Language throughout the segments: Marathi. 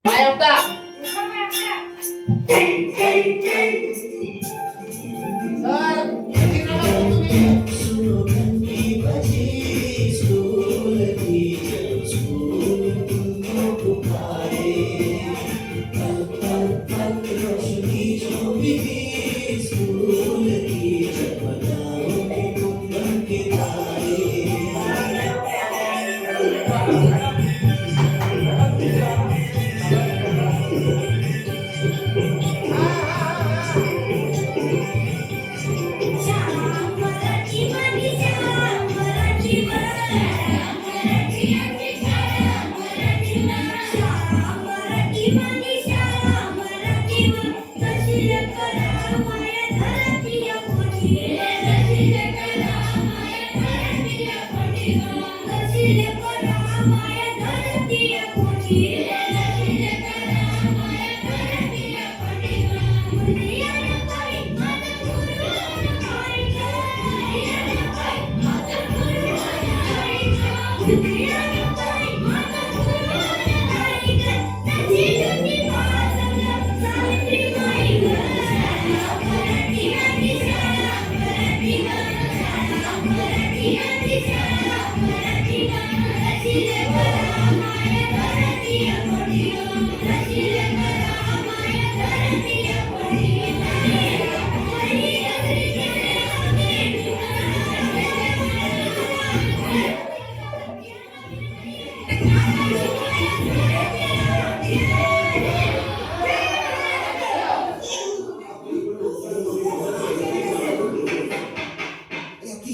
काय होता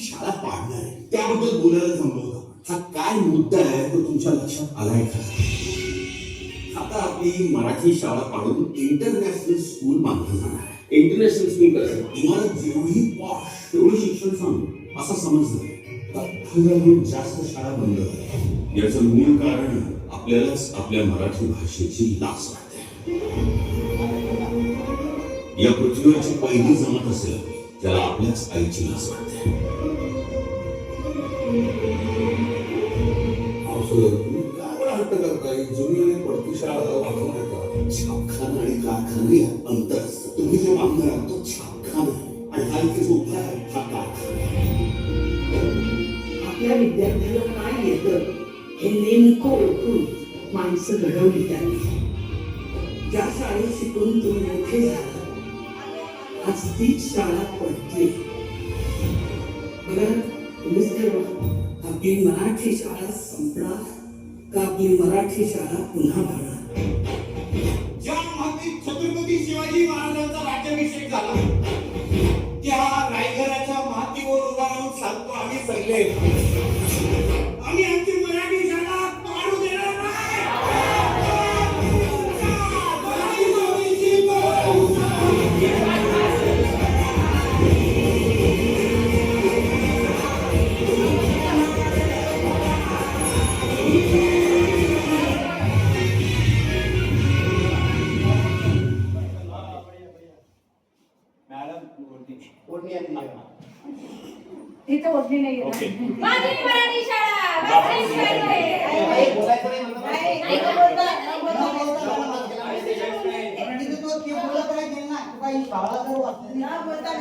शाळा पाडणार आहे त्याबद्दल बोलायला जमलो होता. हा काय मुद्दा आहे तो तुमच्या लक्षात आलाय का? आता आपली मराठी शाळा पाडून इंटरनॅशनल स्कूल बांधलं जाणार आहे. इंटरनॅशनल स्कूल कसं तुम्हाला जेवढी पॉश तेवढं शिक्षण सांगू असं समजलं. जास्त शाळा बंद झाल्या. याचं मूळ कारण आपल्यालाच आपल्या मराठी भाषेची लाज वाटते. या पृथ्वीवरची पहिली जमात असेल त्याला आपल्याच आईची लाज वाटते. छापखाना आणि कारखाना यात अंतर असतं. तुम्ही जो बांधणार तो छापखाना आणि हा इथे उभा आहे हा कारखाना. आपल्या विद्यार्थ्याला काय येतं हे नेमकं ओळखून माणसं घडवली त्यांनी. ज्या शाळेत शिकून तुम्ही मोठे झाला आज तीच शाळा पडते. बरं तुम्हीच ठरवा आपली मराठी शाळा संपणार का आपली मराठी शाळा पुन्हा भरणार. ज्या मातीत छत्रपती शिवाजी महाराजांचा राज्याभिषेक झाला त्या रायगडाच्या मातीवर उभा राहून सांगतो आम्ही सगळे आम्ही आमची मराठी शाळा पाडू देणार नाही. तिथे ओढणी नाही माझी मराठी शाळा बोलता